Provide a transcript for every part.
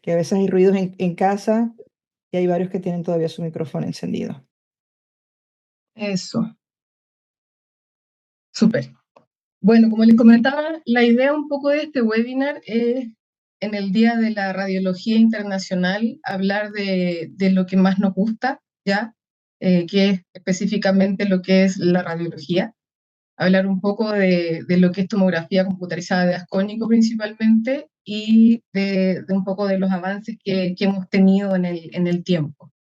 que a veces hay ruidos en casa y hay varios que tienen todavía su micrófono encendido. Eso, súper. Bueno, como les comentaba, la idea un poco de este webinar es, en el Día de la Radiología Internacional, hablar de lo que más nos gusta, ¿ya? Que es específicamente lo que es la radiología. Hablar un poco de lo que es tomografía computarizada de ascónico principalmente y de un poco de los avances que hemos tenido en el tiempo.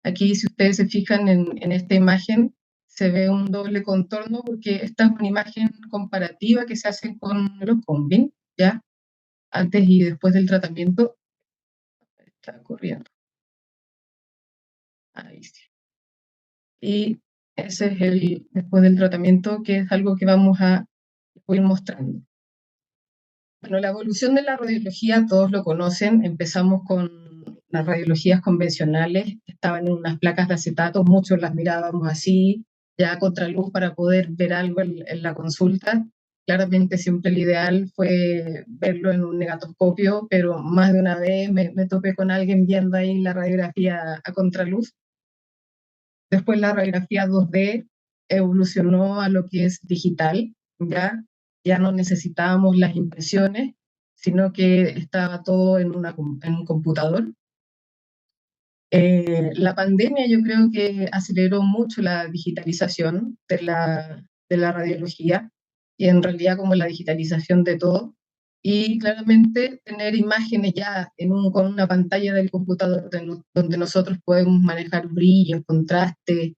Aquí, si ustedes se fijan en esta imagen, se ve un doble contorno porque esta es una imagen comparativa que se hace con los combin, ¿ya? Antes y después del tratamiento. Está corriendo. Ahí sí. Y ese es el después del tratamiento, que es algo que vamos a ir mostrando. Bueno, la evolución de la radiología todos lo conocen. Empezamos con las radiologías convencionales, que estaban en unas placas de acetato, muchos las mirábamos así, ya a contraluz para poder ver algo en la consulta. Claramente siempre el ideal fue verlo en un negatoscopio, pero más de una vez me topé con alguien viendo ahí la radiografía a contraluz. Después la radiografía 2D evolucionó a lo que es digital, ya no necesitábamos las impresiones, sino que estaba todo en un computador. La pandemia yo creo que aceleró mucho la digitalización de la radiología y en realidad como la digitalización de todo. Y claramente tener imágenes ya con una pantalla del computador donde nosotros podemos manejar brillo, contraste,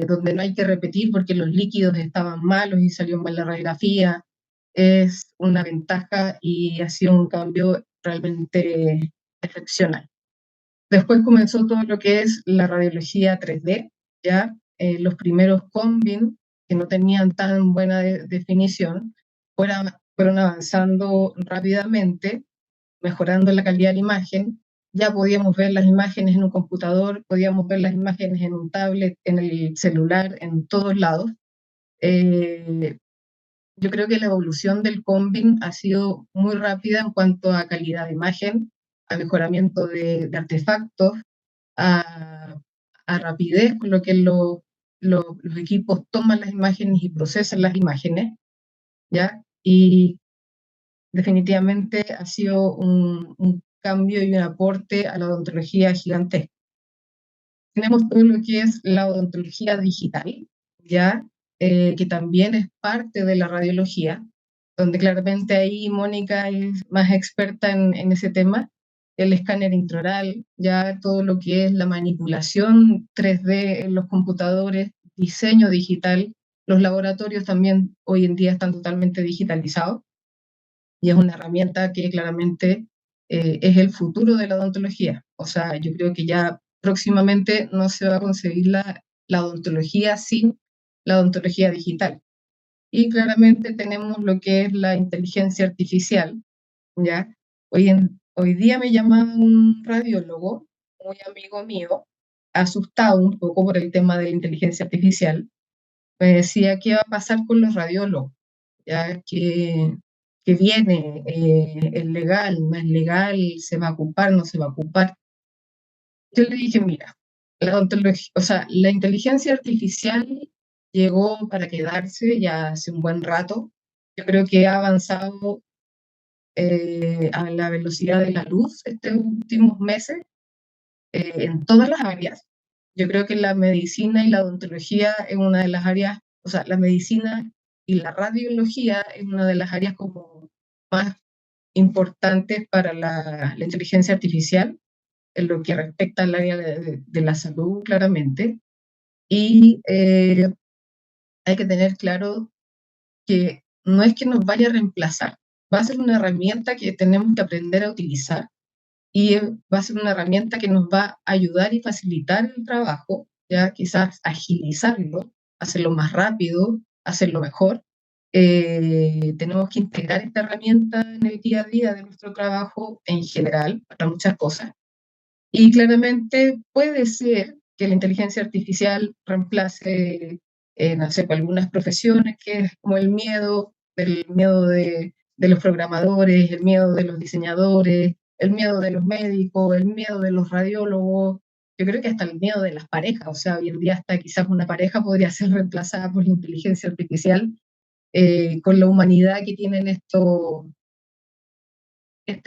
donde no hay que repetir porque los líquidos estaban malos y salió mal la radiografía, es una ventaja y ha sido un cambio realmente excepcional. Después comenzó todo lo que es la radiología 3D, ya los primeros combin que no tenían tan buena definición fueron avanzando rápidamente, mejorando la calidad de la imagen. Ya podíamos ver las imágenes en un computador, podíamos ver las imágenes en un tablet, en el celular, en todos lados. Eh, yo creo que la evolución del combin ha sido muy rápida en cuanto a calidad de imagen, a mejoramiento de artefactos, a, a rapidez con lo que los equipos toman las imágenes y procesan las imágenes, ¿ya? Y definitivamente ha sido un cambio y un aporte a la odontología gigantesco. Tenemos todo lo que es la odontología digital, ¿ya? Que también es parte de la radiología, donde claramente ahí Mónica es más experta en ese tema, el escáner intraoral, ya todo lo que es la manipulación 3D en los computadores, diseño digital, los laboratorios también hoy en día están totalmente digitalizados y es una herramienta que claramente es el futuro de la odontología. O sea, yo creo que ya próximamente no se va a conseguir la odontología sin la odontología digital. Y claramente tenemos lo que es la inteligencia artificial, ¿ya? Hoy día me llama un radiólogo, muy amigo mío, asustado un poco por el tema de la inteligencia artificial. Me decía, ¿qué va a pasar con los radiólogos? Ya que viene, es legal, no es legal, se va a ocupar, no se va a ocupar. Yo le dije, mira, o sea, la inteligencia artificial llegó para quedarse ya hace un buen rato. Yo creo que ha avanzado a la velocidad de la luz estos últimos meses en todas las áreas. Yo creo que la medicina y la odontología es una de las áreas, o sea, la medicina y la radiología es una de las áreas como más importantes para la inteligencia artificial en lo que respecta al área de la salud, claramente. Y hay que tener claro que no es que nos vaya a reemplazar, va a ser una herramienta que tenemos que aprender a utilizar y va a ser una herramienta que nos va a ayudar y facilitar el trabajo, ya quizás agilizarlo, hacerlo más rápido, hacerlo mejor. Tenemos que integrar esta herramienta en el día a día de nuestro trabajo en general, para muchas cosas. Y claramente puede ser que la inteligencia artificial reemplace, no sé, pues, algunas profesiones, que es como el miedo de los programadores, el miedo de los diseñadores, el miedo de los médicos, el miedo de los radiólogos, yo creo que hasta el miedo de las parejas, o sea, hoy en día hasta quizás una pareja podría ser reemplazada por la inteligencia artificial, con la humanidad que tienen estas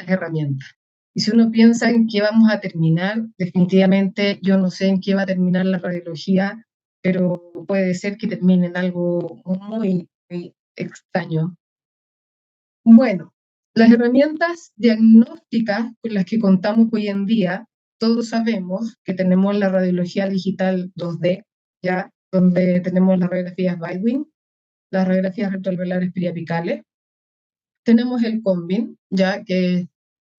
herramientas. Y si uno piensa en qué vamos a terminar, definitivamente yo no sé en qué va a terminar la radiología, pero puede ser que termine en algo muy, muy extraño. Bueno, las herramientas diagnósticas con las que contamos hoy en día, todos sabemos que tenemos la radiología digital 2D, ya, donde tenemos las radiografías Baldwin, las radiografías retroalveolares periapicales. Tenemos el Combin, ya que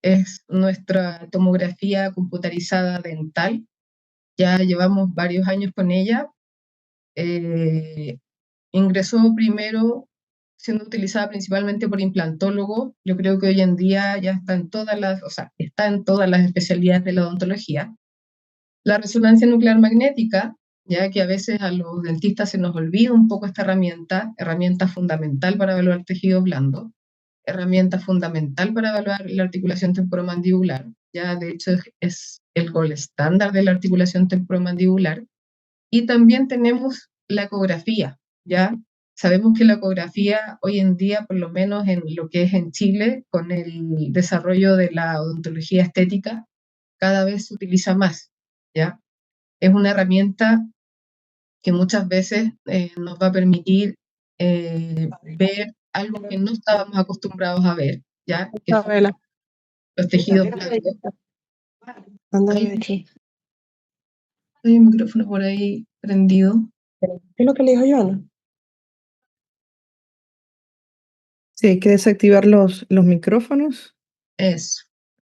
es nuestra tomografía computarizada dental. Ya llevamos varios años con ella. Ingresó primero siendo utilizada principalmente por implantólogos. Yo creo que hoy en día ya está en todas las, o sea, está en todas las especialidades de la odontología. La resonancia nuclear magnética, ya que a veces a los dentistas se nos olvida un poco esta herramienta fundamental para evaluar tejidos blandos, herramienta fundamental para evaluar la articulación temporomandibular. Ya de hecho es el gold estándar de la articulación temporomandibular. Y también tenemos la ecografía, ¿ya? Sabemos que la ecografía hoy en día, por lo menos en lo que es en Chile, con el desarrollo de la odontología estética, cada vez se utiliza más, ¿ya? Es una herramienta que muchas veces nos va a permitir ver algo que no estábamos acostumbrados a ver, ¿ya? Que son Isabela, los tejidos blandos. anda Hay, de hecho. hay un micrófono por ahí prendido. ¿Qué es lo que le dijo Joana? Sí, hay que desactivar los micrófonos, Eso.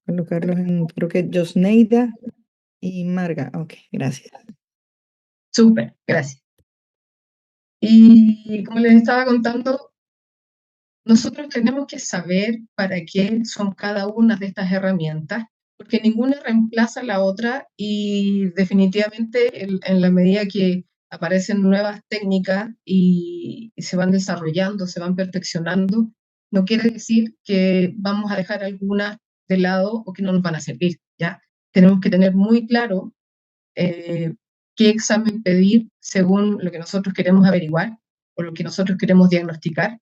colocarlos en, creo que Josneida y Marga. Ok, gracias. Súper, gracias. Y como les estaba contando, nosotros tenemos que saber para qué son cada una de estas herramientas, porque ninguna reemplaza a la otra y definitivamente en la medida que aparecen nuevas técnicas y se van desarrollando, se van perfeccionando, no quiere decir que vamos a dejar algunas de lado o que no nos van a servir, ¿ya? Tenemos que tener muy claro eh, qué examen pedir según lo que nosotros queremos averiguar o lo que nosotros queremos diagnosticar.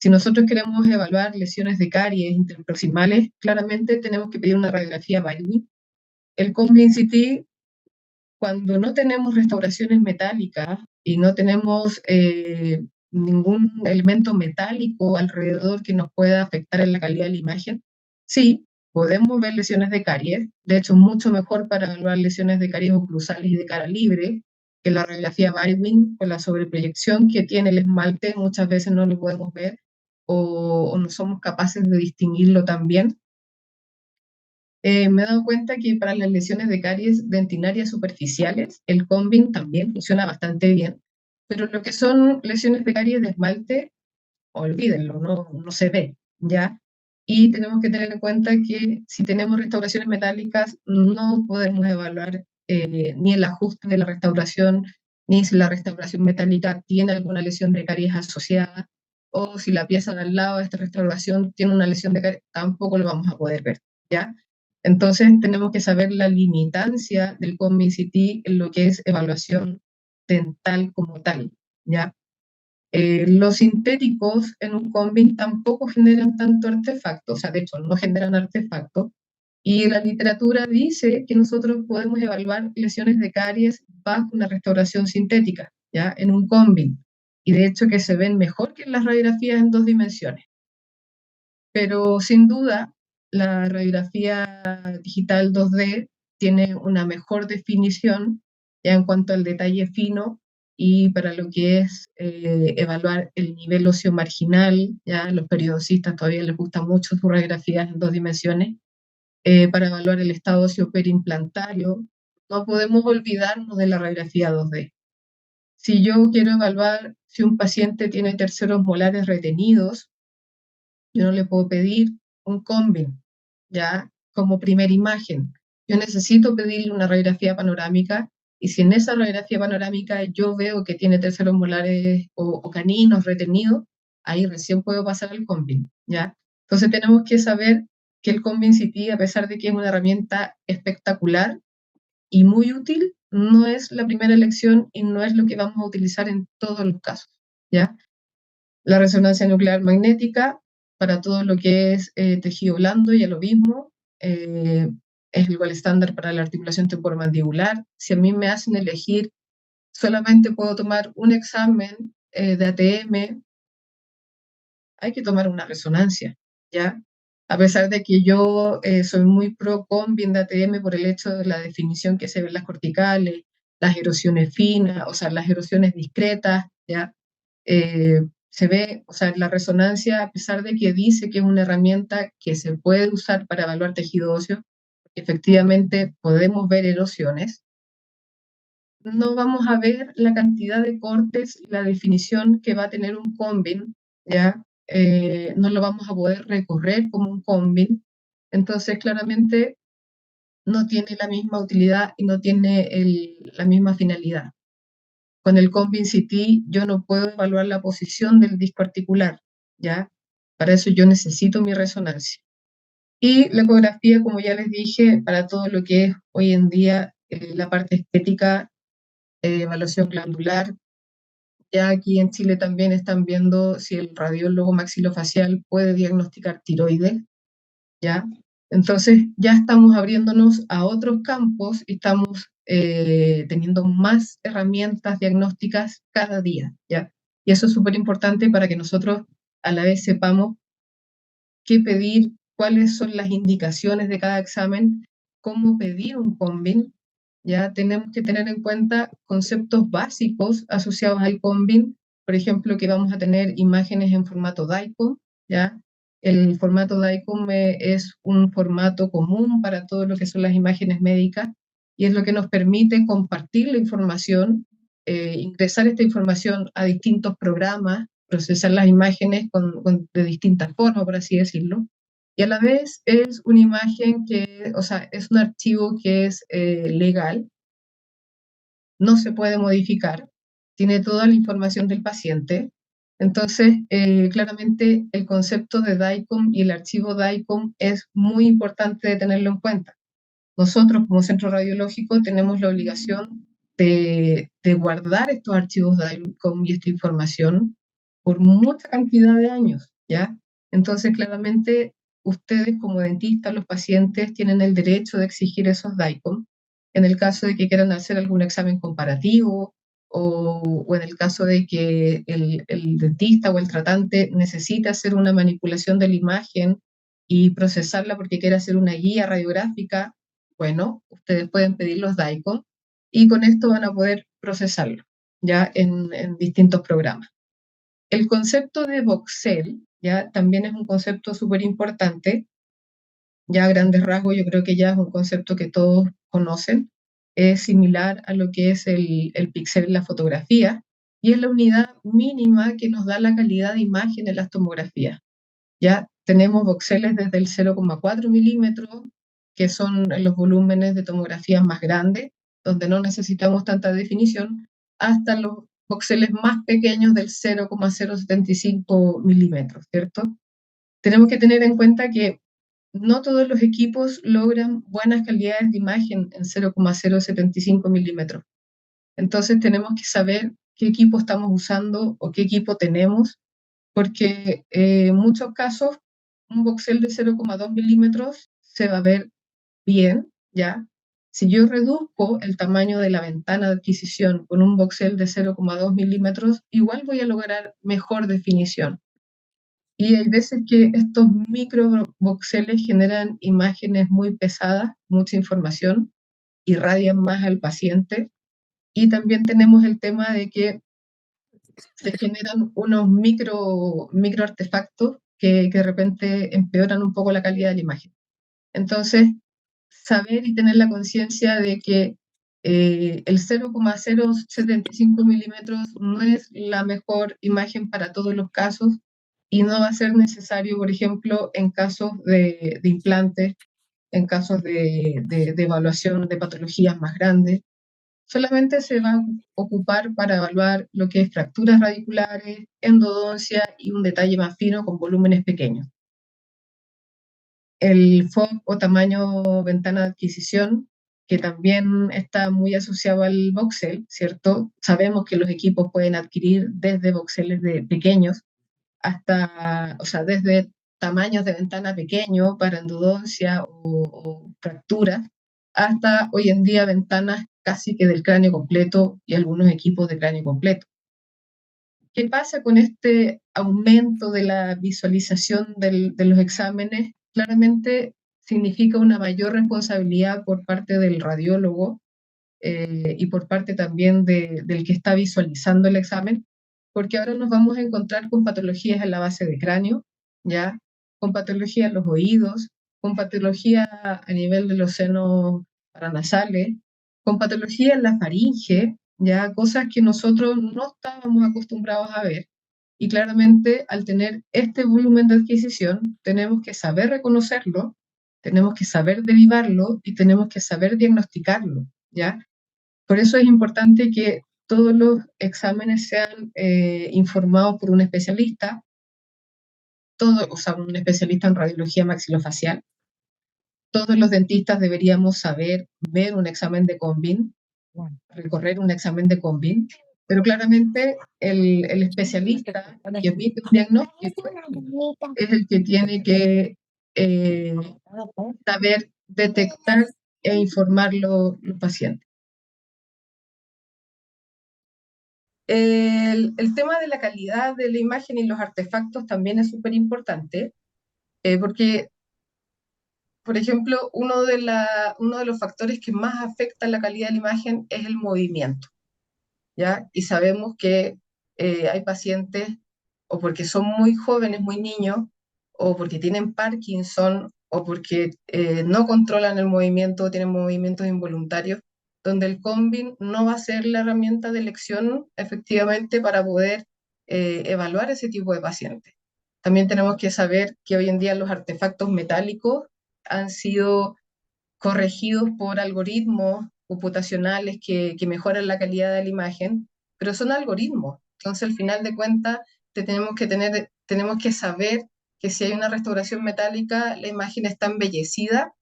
Si nosotros queremos evaluar lesiones de caries interproximales, claramente tenemos que pedir una radiografía Baldwin. El Combin CT, cuando no tenemos restauraciones metálicas y no tenemos ningún elemento metálico alrededor que nos pueda afectar en la calidad de la imagen, sí, podemos ver lesiones de caries. De hecho, mucho mejor para evaluar lesiones de caries oclusales y de cara libre que la radiografía Baldwin, con la sobreproyección que tiene el esmalte, muchas veces no lo podemos ver o no somos capaces de distinguirlo también. Me he dado cuenta que para las lesiones de caries dentinarias superficiales, el Combin también funciona bastante bien, pero lo que son lesiones de caries de esmalte, olvídenlo, no se ve, ¿ya? Y tenemos que tener en cuenta que si tenemos restauraciones metálicas, no podemos evaluar ni el ajuste de la restauración, ni si la restauración metálica tiene alguna lesión de caries asociada, o si la pieza de al lado de esta restauración tiene una lesión de caries, tampoco lo vamos a poder ver, ¿ya? Entonces tenemos que saber la limitancia del Combin CT en lo que es evaluación dental como tal, ¿ya? Los sintéticos en un Combin tampoco generan tanto artefacto, o sea, de hecho no generan artefacto, y la literatura dice que nosotros podemos evaluar lesiones de caries bajo una restauración sintética, ¿ya? En un Combin, y de hecho que se ven mejor que en las radiografías en 2 dimensiones. Pero sin duda, la radiografía digital 2D tiene una mejor definición ya en cuanto al detalle fino y para lo que es evaluar el nivel óseo marginal, ya a los periodoncistas todavía les gusta mucho su radiografía en 2 dimensiones, para evaluar el estado óseo perimplantario. No podemos olvidarnos de la radiografía 2D. Si yo quiero evaluar si un paciente tiene terceros molares retenidos, yo no le puedo pedir un Combin, ¿ya? Como primera imagen. Yo necesito pedirle una radiografía panorámica y si en esa radiografía panorámica yo veo que tiene terceros molares o caninos retenidos, ahí recién puedo pasar al Combin, ¿ya? Entonces tenemos que saber que el Combin CT, a pesar de que es una herramienta espectacular y muy útil, no es la primera elección y no es lo que vamos a utilizar en todos los casos, ¿ya? La resonancia nuclear magnética, para todo lo que es tejido blando, ya lo mismo, es igual estándar para la articulación temporomandibular. Si a mí me hacen elegir, solamente puedo tomar un examen de ATM, hay que tomar una resonancia, ¿ya? A pesar de que yo soy muy pro Combin de ATM por el hecho de la definición que se ve en las corticales, las erosiones finas, o sea, las erosiones discretas, ¿ya? Se ve, o sea, la resonancia, a pesar de que dice que es una herramienta que se puede usar para evaluar tejido óseo, efectivamente podemos ver erosiones, no vamos a ver la cantidad de cortes y la definición que va a tener un Combin, ¿ya? No lo vamos a poder recorrer como un Combin, entonces claramente no tiene la misma utilidad y no tiene la misma finalidad. Con el Combin CT yo no puedo evaluar la posición del disco articular, ¿ya? Para eso yo necesito mi resonancia. Y la ecografía, como ya les dije, para todo lo que es hoy en día la parte estética, evaluación glandular. Ya aquí en Chile también están viendo si el radiólogo maxilofacial puede diagnosticar tiroides, ¿ya? Entonces ya estamos abriéndonos a otros campos y estamos teniendo más herramientas diagnósticas cada día, ¿ya? Y eso es súper importante para que nosotros a la vez sepamos qué pedir, cuáles son las indicaciones de cada examen, cómo pedir un Combin. Ya tenemos que tener en cuenta conceptos básicos asociados al Combin, por ejemplo, que vamos a tener imágenes en formato DICOM, ¿ya? El formato DICOM es un formato común para todo lo que son las imágenes médicas y es lo que nos permite compartir la información, ingresar esta información a distintos programas, procesar las imágenes de distintas formas, por así decirlo. Y a la vez es una imagen que, o sea, es un archivo que es legal, no se puede modificar, tiene toda la información del paciente. Entonces, claramente el concepto de DICOM y el archivo DICOM es muy importante de tenerlo en cuenta. Nosotros como centro radiológico tenemos la obligación de guardar estos archivos DICOM y esta información por mucha cantidad de años, ¿ya? Entonces, claramente, ustedes como dentistas, los pacientes, tienen el derecho de exigir esos DICOM en el caso de que quieran hacer algún examen comparativo o en el caso de que el dentista o el tratante necesite hacer una manipulación de la imagen y procesarla porque quiere hacer una guía radiográfica, bueno, ustedes pueden pedir los DICOM y con esto van a poder procesarlo ya en distintos programas. El concepto de voxel ya también es un concepto súper importante, ya a grandes rasgos yo creo que ya es un concepto que todos conocen, es similar a lo que es el píxel en la fotografía y es la unidad mínima que nos da la calidad de imagen en las tomografías. Ya tenemos voxeles desde el 0,4 milímetros, que son los volúmenes de tomografías más grandes, donde no necesitamos tanta definición, hasta los voxeles más pequeños del 0,075 milímetros, ¿cierto? Tenemos que tener en cuenta que no todos los equipos logran buenas calidades de imagen en 0,075 milímetros. Entonces tenemos que saber qué equipo estamos usando o qué equipo tenemos, porque en muchos casos un voxel de 0,2 milímetros se va a ver bien, ¿ya? Si yo reduzco el tamaño de la ventana de adquisición con un voxel de 0,2 milímetros, igual voy a lograr mejor definición. Y hay veces que estos microvoxeles generan imágenes muy pesadas, mucha información, irradian más al paciente. Y también tenemos el tema de que se generan unos micro artefactos que de repente empeoran un poco la calidad de la imagen. Entonces, saber y tener la conciencia de que el 0,075 milímetros no es la mejor imagen para todos los casos y no va a ser necesario, por ejemplo, en casos de implantes, en casos de evaluación de patologías más grandes. Solamente se va a ocupar para evaluar lo que es fracturas radiculares, endodoncia y un detalle más fino con volúmenes pequeños. el FOB o tamaño ventana de adquisición, que también está muy asociado al voxel, ¿cierto? Sabemos que los equipos pueden adquirir desde voxeles de pequeños hasta, o sea, desde tamaños de ventana pequeños para endodoncia o fracturas, hasta hoy en día ventanas casi que del cráneo completo y algunos equipos de cráneo completo. ¿Qué pasa con este aumento de la visualización de los exámenes? Claramente significa una mayor responsabilidad por parte del radiólogo y por parte también del que está visualizando el examen, porque ahora nos vamos a encontrar con patologías en la base de cráneo, ¿ya? Con patologías en los oídos, con patología a nivel de los senos paranasales, con patología en la faringe, ¿ya? Cosas que nosotros no estábamos acostumbrados a ver. Y claramente, al tener este volumen de adquisición, tenemos que saber reconocerlo, tenemos que saber derivarlo y tenemos que saber diagnosticarlo, ¿ya? Por eso es importante que todos los exámenes sean informados por un especialista, o sea, un especialista en radiología maxilofacial. Todos los dentistas deberíamos saber ver un examen de Combin, recorrer un examen de Combin, pero claramente el especialista que emite un diagnóstico es el que tiene que eh, saber detectar e informar los pacientes. El tema de la calidad de la imagen y los artefactos también es súper importante, porque, por ejemplo, uno de los factores que más afecta la calidad de la imagen es el movimiento, ¿ya? Y sabemos que hay pacientes, o porque son muy jóvenes, muy niños, o porque tienen Parkinson, o porque no controlan el movimiento, o tienen movimientos involuntarios, donde el Combin no va a ser la herramienta de elección efectivamente para poder evaluar ese tipo de pacientes. También tenemos que saber que hoy en día los artefactos metálicos han sido corregidos por algoritmos computacionales que mejoran la calidad de la imagen, pero son algoritmos. Entonces, al final de cuentas, tenemos que saber que si hay una restauración metálica, la imagen está embellecida,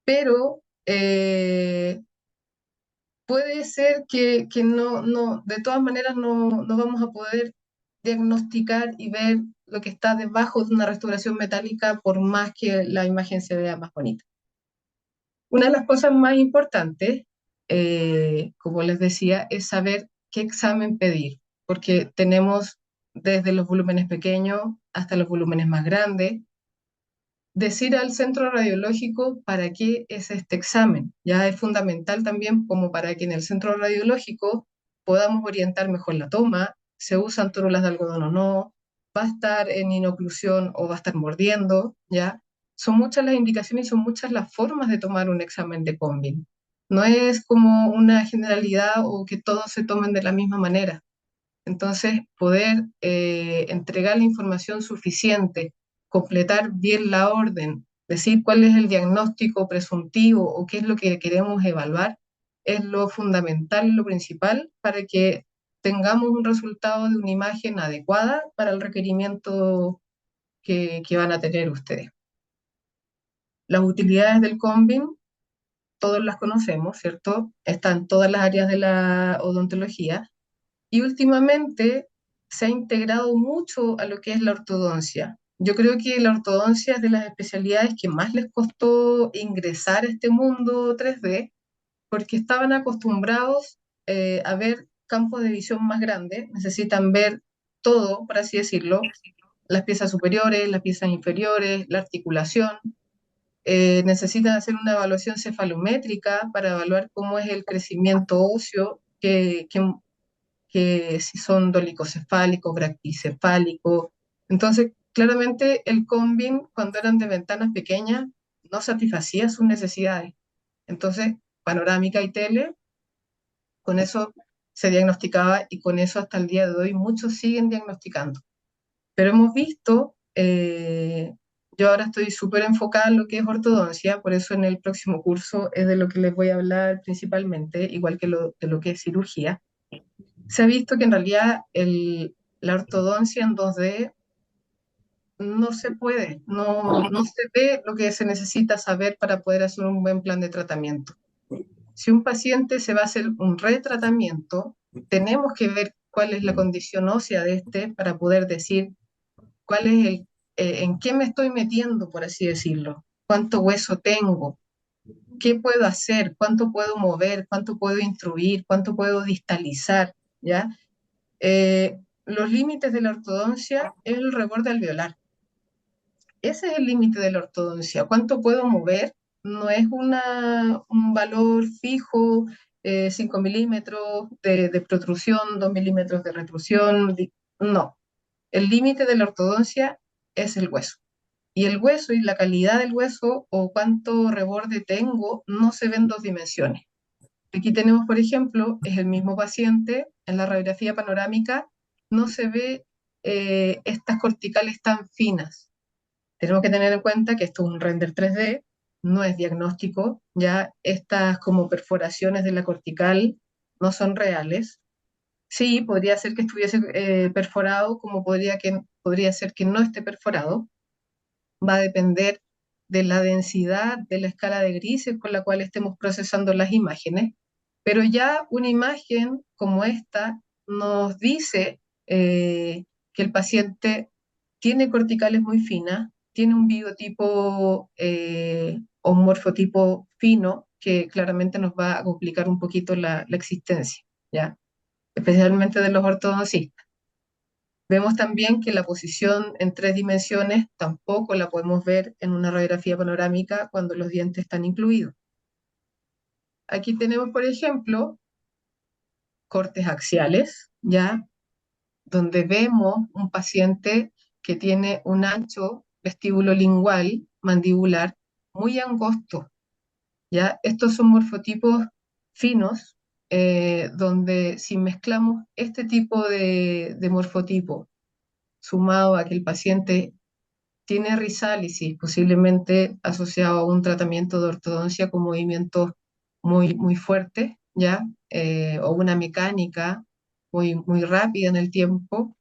pero puede ser que de todas maneras no vamos a poder diagnosticar y ver lo que está debajo de una restauración metálica por más que la imagen se vea más bonita. Una de las cosas más importantes, como les decía, es saber qué examen pedir, porque tenemos desde los volúmenes pequeños hasta los volúmenes más grandes. Decir al centro radiológico para qué es este examen. Ya es fundamental también como para que en el centro radiológico podamos orientar mejor la toma, se usan tórulas de algodón o no, va a estar en inoclusión o va a estar mordiendo, ¿ya? Son muchas las indicaciones y son muchas las formas de tomar un examen de Combin. No es como una generalidad o que todos se tomen de la misma manera. Entonces, poder entregar la información suficiente, completar bien la orden, decir cuál es el diagnóstico presuntivo o qué es lo que queremos evaluar, es lo fundamental, lo principal para que tengamos un resultado de una imagen adecuada para el requerimiento que van a tener ustedes. Las utilidades del Combin, todos las conocemos, ¿cierto? Están en todas las áreas de la odontología. Y últimamente se ha integrado mucho a lo que es la ortodoncia. Yo creo que la ortodoncia es de las especialidades que más les costó ingresar a este mundo 3D, porque estaban acostumbrados a ver campos de visión más grandes, necesitan ver todo, por así decirlo, las piezas superiores, las piezas inferiores, la articulación, necesitan hacer una evaluación cefalométrica para evaluar cómo es el crecimiento óseo, que si son dolicocefálicos, bracticefálicos. Entonces, claramente el Combin, cuando eran de ventanas pequeñas, no satisfacía sus necesidades. Entonces, panorámica y tele, con eso se diagnosticaba y con eso hasta el día de hoy muchos siguen diagnosticando. Pero hemos visto, yo ahora estoy súper enfocada en lo que es ortodoncia, por eso en el próximo curso es de lo que les voy a hablar principalmente, igual que de lo que es cirugía. Se ha visto que en realidad la ortodoncia en 2D no se puede, no se ve lo que se necesita saber para poder hacer un buen plan de tratamiento. Si un paciente se va a hacer un retratamiento, tenemos que ver cuál es la condición ósea de este para poder decir cuál es en qué me estoy metiendo, por así decirlo, cuánto hueso tengo, qué puedo hacer, cuánto puedo mover, cuánto puedo instruir, cuánto puedo distalizar, ¿ya? Los límites de la ortodoncia es el reborde alveolar. Ese es el límite de la ortodoncia. ¿Cuánto puedo mover? No es un valor fijo, 5 milímetros de protrusión, 2 milímetros de retrusión. No. El límite de la ortodoncia es el hueso. Y el hueso y la calidad del hueso o cuánto reborde tengo no se ven en dos dimensiones. Aquí tenemos, por ejemplo, es el mismo paciente, en la radiografía panorámica no se ve estas corticales tan finas. Tenemos que tener en cuenta que esto es un render 3D, no es diagnóstico, ya estas como perforaciones de la cortical no son reales. Sí, podría ser que estuviese perforado, como podría ser que no esté perforado. Va a depender de la densidad de la escala de grises con la cual estemos procesando las imágenes, pero ya una imagen como esta nos dice que el paciente tiene corticales muy finas, tiene un biotipo o un morfotipo fino que claramente nos va a complicar un poquito la existencia, ¿ya? Especialmente de los ortodoncistas. Vemos también que la posición en tres dimensiones tampoco la podemos ver en una radiografía panorámica cuando los dientes están incluidos. Aquí tenemos, por ejemplo, cortes axiales, ¿ya? Donde vemos un paciente que tiene un ancho vestíbulo lingual, mandibular, muy angosto, ¿ya? Estos son morfotipos finos, donde si mezclamos este tipo de morfotipo sumado a que el paciente tiene rizálisis, posiblemente asociado a un tratamiento de ortodoncia con movimientos muy fuertes, ¿ya? O una mecánica muy rápida en el tiempo.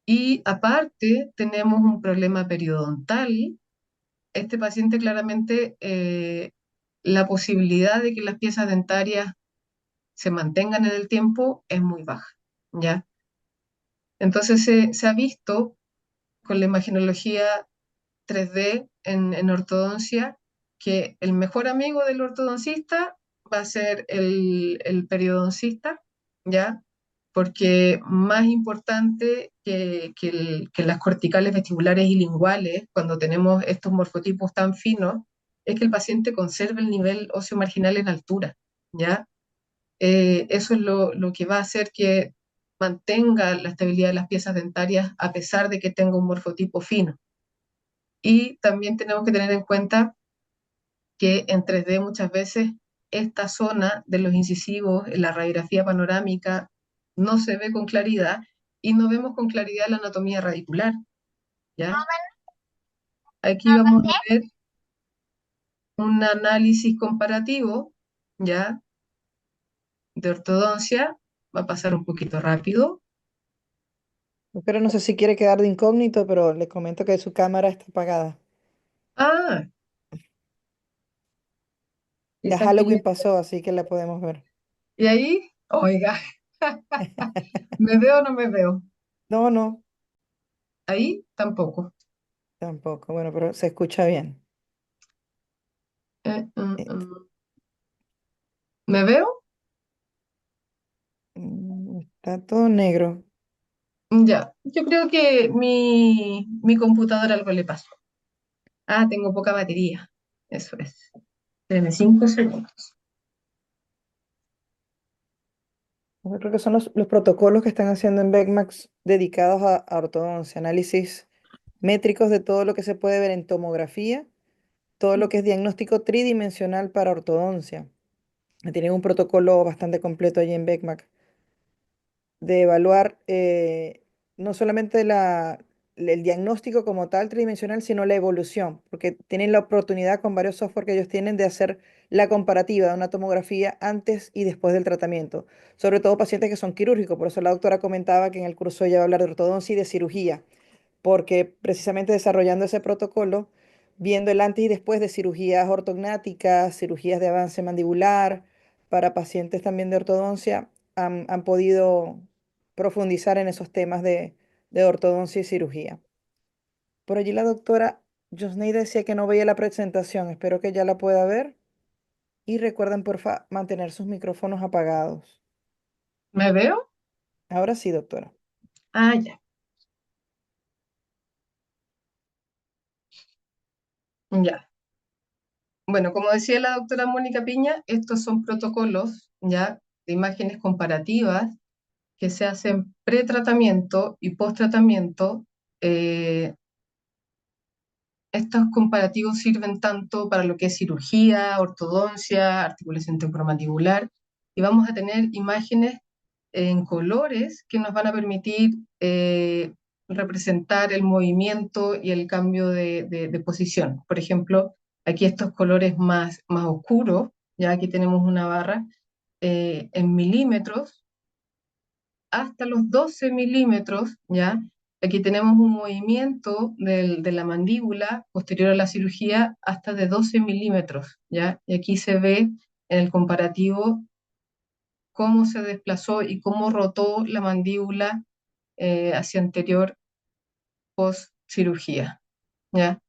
Y aparte tenemos un problema periodontal. Este paciente claramente la posibilidad de que las piezas dentarias se mantengan en el tiempo es muy baja, ¿ya? Entonces se ha visto con la imagenología 3D en ortodoncia, que el mejor amigo del ortodoncista va a ser el periodoncista, ¿ya? Porque más importante que las corticales vestibulares y linguales, cuando tenemos estos morfotipos tan finos, es que el paciente conserve el nivel óseo marginal en altura, ¿ya? Eso es lo que va a hacer que mantenga la estabilidad de las piezas dentarias a pesar de que tenga un morfotipo fino. Y también tenemos que tener en cuenta que en 3D muchas veces esta zona de los incisivos en la radiografía panorámica no se ve con claridad y no vemos con claridad la anatomía radicular, ¿ya? Aquí vamos a ver un análisis comparativo, ¿ya? De ortodoncia. Va a pasar un poquito rápido. Pero no sé si quiere quedar de incógnito, pero le comento que su cámara está apagada. Ah, Ya quizás que Halloween pasó, así que la podemos ver. y ahí, oiga, ¿me veo o no me veo? No, no, Ahí tampoco. tampoco. Bueno, pero se escucha bien. Eh, mm, Eh, mm. ¿Me veo? Está todo negro. Ya, yo creo que mi computadora algo le pasó. Ah, tengo poca batería. Eso es. Espérenme 5 segundos. Yo creo que son los protocolos que están haciendo en Becmax dedicados a ortodoncia, análisis métricos de todo lo que se puede ver en tomografía, todo lo que es diagnóstico tridimensional para ortodoncia. Tienen un protocolo bastante completo allí en Becmac de evaluar no solamente el diagnóstico como tal tridimensional, sino la evolución, porque tienen la oportunidad con varios software que ellos tienen de hacer la comparativa de una tomografía antes y después del tratamiento, sobre todo pacientes que son quirúrgicos, por eso la doctora comentaba que en el curso ella va a hablar de ortodoncia y de cirugía, porque precisamente desarrollando ese protocolo, viendo el antes y después de cirugías ortognáticas, cirugías de avance mandibular, para pacientes también de ortodoncia, han podido profundizar en esos temas de ortodoncia y cirugía. Por allí la doctora Josney decía que no veía la presentación, espero que ya la pueda ver y recuerden porfa mantener sus micrófonos apagados. ¿Me veo? Ahora sí, doctora. Ah, ya. Ya. Bueno, como decía la doctora Mónica Piña, estos son protocolos ya de imágenes comparativas que se hacen pre-tratamiento y post-tratamiento. eh, Estos comparativos sirven tanto para lo que es cirugía, ortodoncia, articulación temporomandibular, y vamos a tener imágenes en colores que nos van a permitir representar el movimiento y el cambio de posición. Por ejemplo, aquí estos colores más oscuros, ya aquí tenemos una barra en milímetros, hasta los 12 milímetros, ¿ya? Aquí tenemos un movimiento de la mandíbula posterior a la cirugía hasta de 12 milímetros, ¿ya? Y aquí se ve en el comparativo cómo se desplazó y cómo rotó la mandíbula hacia anterior post cirugía, ¿ya?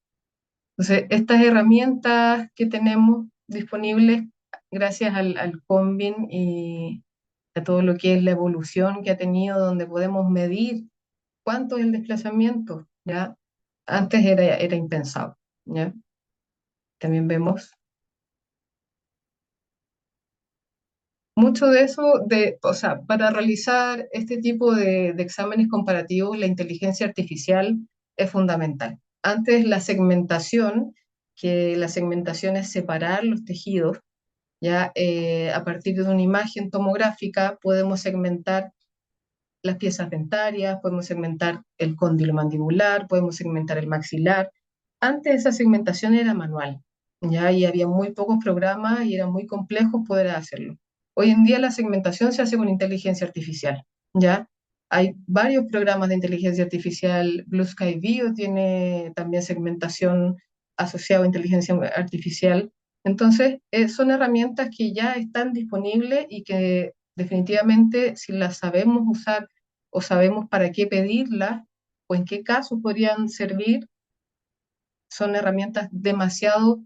Entonces, estas herramientas que tenemos disponibles gracias al Combin y a todo lo que es la evolución que ha tenido, donde podemos medir cuánto es el desplazamiento, ¿ya? Antes era impensable, ¿ya? También vemos mucho de eso, o sea, para realizar este tipo de exámenes comparativos, la inteligencia artificial es fundamental. Antes que la segmentación es separar los tejidos, ya a partir de una imagen tomográfica podemos segmentar las piezas dentarias, podemos segmentar el cóndilo mandibular, podemos segmentar el maxilar. Antes esa segmentación era manual, ya, y había muy pocos programas y era muy complejo poder hacerlo. Hoy en día la segmentación se hace con inteligencia artificial, ya. Hay varios programas de inteligencia artificial. Blue Sky Bio tiene también segmentación asociada a inteligencia artificial. Entonces, son herramientas que ya están disponibles y que definitivamente si las sabemos usar o sabemos para qué pedirlas o en qué casos podrían servir, son herramientas demasiado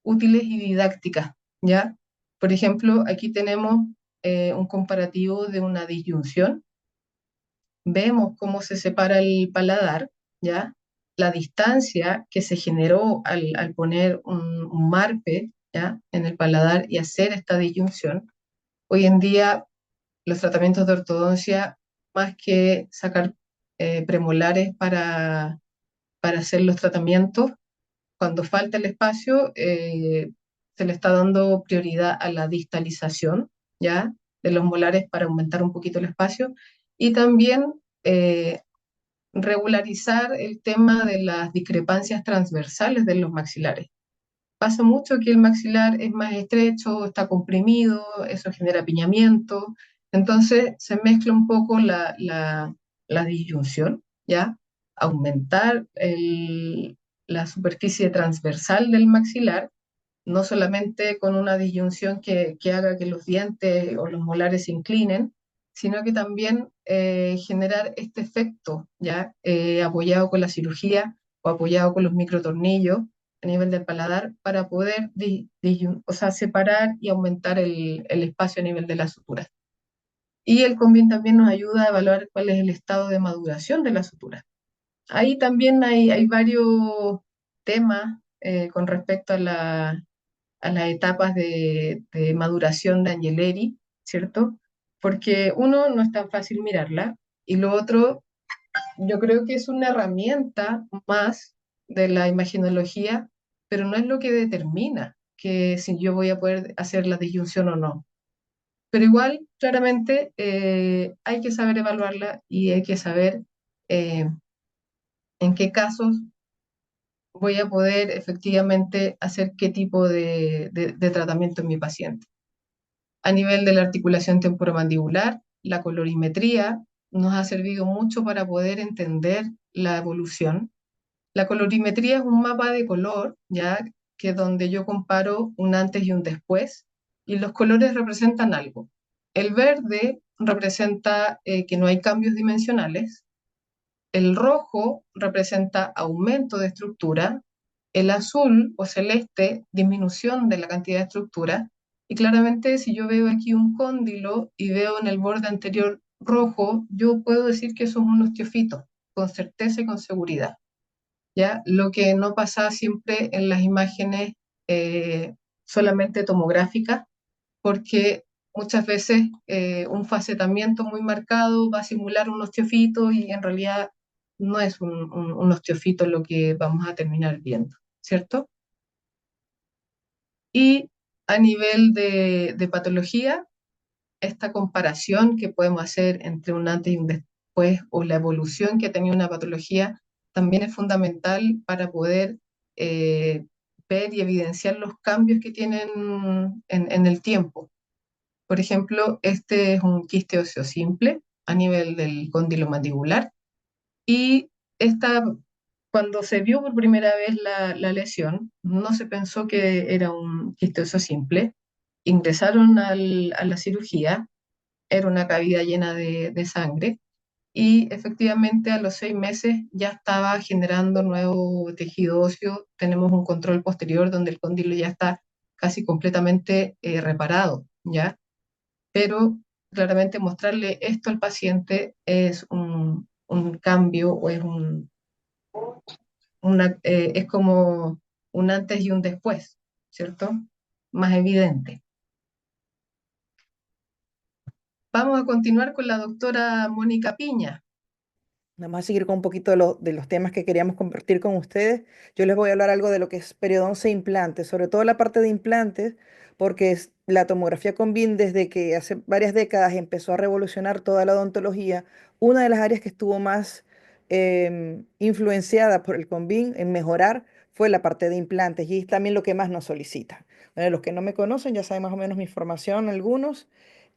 útiles y didácticas, ¿ya? Por ejemplo, aquí tenemos un comparativo de una disyunción. Vemos cómo se separa el paladar, ¿ya? La distancia que se generó al poner un marpe, ¿ya? En el paladar y hacer esta disyunción. Hoy en día los tratamientos de ortodoncia, más que sacar premolares para hacer los tratamientos, cuando falta el espacio, se le está dando prioridad a la distalización, ¿ya? De los molares para aumentar un poquito el espacio, y también regularizar el tema de las discrepancias transversales de los maxilares. Pasa mucho que el maxilar es más estrecho, está comprimido, eso genera apiñamiento, entonces se mezcla un poco la disyunción, ¿ya? Aumentar la superficie transversal del maxilar, no solamente con una disyunción que haga que los dientes o los molares se inclinen, sino que también generar este efecto, ¿ya? Apoyado con la cirugía o apoyado con los microtornillos a nivel del paladar para poder o sea, separar y aumentar el espacio a nivel de las suturas. Y el Combin también nos ayuda a evaluar cuál es el estado de maduración de la sutura. Ahí también hay varios temas con respecto a las etapas de maduración de Angeleri, ¿cierto? Porque uno, no es tan fácil mirarla, y lo otro, yo creo que es una herramienta más de la imagenología, pero no es lo que determina que si yo voy a poder hacer la disyunción o no. Pero igual, claramente, hay que saber evaluarla y hay que saber eh, en qué casos voy a poder efectivamente hacer qué tipo de tratamiento en mi paciente. A nivel de la articulación temporomandibular, la colorimetría nos ha servido mucho para poder entender la evolución. La colorimetría es un mapa de color, ya que donde yo comparo un antes y un después, y los colores representan algo. El verde representa que no hay cambios dimensionales, el rojo representa aumento de estructura, el azul o celeste, disminución de la cantidad de estructura, y claramente si yo veo aquí un cóndilo y veo en el borde anterior rojo, yo puedo decir que son unos osteofitos, con certeza y con seguridad. ¿Ya? Lo que no pasa siempre en las imágenes eh, solamente tomográficas, porque muchas veces un facetamiento muy marcado va a simular un osteofito y en realidad no es un osteofito lo que vamos a terminar viendo, ¿cierto? Y a nivel de patología, esta comparación que podemos hacer entre un antes y un después o la evolución que ha tenido una patología también es fundamental para poder eh, ver y evidenciar los cambios que tienen en el tiempo. Por ejemplo, este es un quiste óseo simple a nivel del cóndilo mandibular y esta, cuando se vio por primera vez la lesión, no se pensó que era un quiste óseo simple. Ingresaron a la cirugía, era una cavidad llena de sangre y efectivamente a los 6 meses ya estaba generando nuevo tejido óseo. Tenemos un control posterior donde el cóndilo ya está casi completamente reparado, ¿ya? Pero claramente mostrarle esto al paciente es un cambio o es, es como un antes y un después, ¿cierto? Más evidente. Vamos a continuar con la doctora Mónica Piña. Vamos a seguir con un poquito de los temas que queríamos compartir con ustedes. Yo les voy a hablar algo de lo que es periodoncia e implantes, sobre todo la parte de implantes, porque es la tomografía con BIM desde que hace varias décadas empezó a revolucionar toda la odontología. Una de las áreas que estuvo más influenciada por el CONBIN en mejorar fue la parte de implantes y es también lo que más nos solicita. Bueno, los que no me conocen ya saben más o menos mi formación, algunos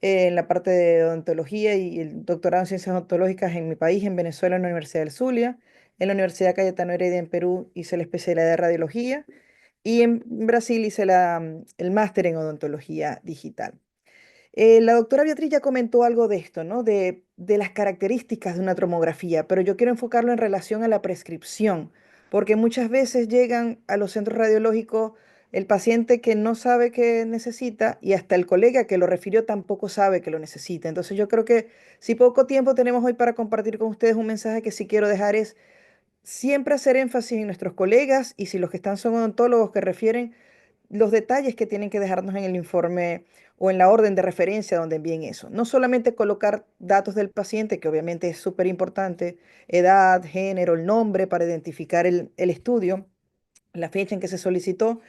en la parte de odontología y el doctorado en ciencias odontológicas en mi país, en Venezuela, en la Universidad del Zulia. En la Universidad Cayetano Heredia en Perú hice la especialidad de radiología y en Brasil hice el máster en odontología digital. La doctora Beatriz ya comentó algo de esto, ¿no? De las características de una tomografía, pero yo quiero enfocarlo en relación a la prescripción, porque muchas veces llegan a los centros radiológicos el paciente que no sabe que necesita y hasta el colega que lo refirió tampoco sabe que lo necesita. Entonces yo creo que si poco tiempo tenemos hoy para compartir con ustedes un mensaje que sí quiero dejar es siempre hacer énfasis en nuestros colegas y si los que están son odontólogos que refieren los detalles que tienen que dejarnos en el informe o en la orden de referencia donde envíen eso. No solamente colocar datos del paciente, que obviamente es súper importante, edad, género, el nombre para identificar el estudio, la fecha en que se solicitó,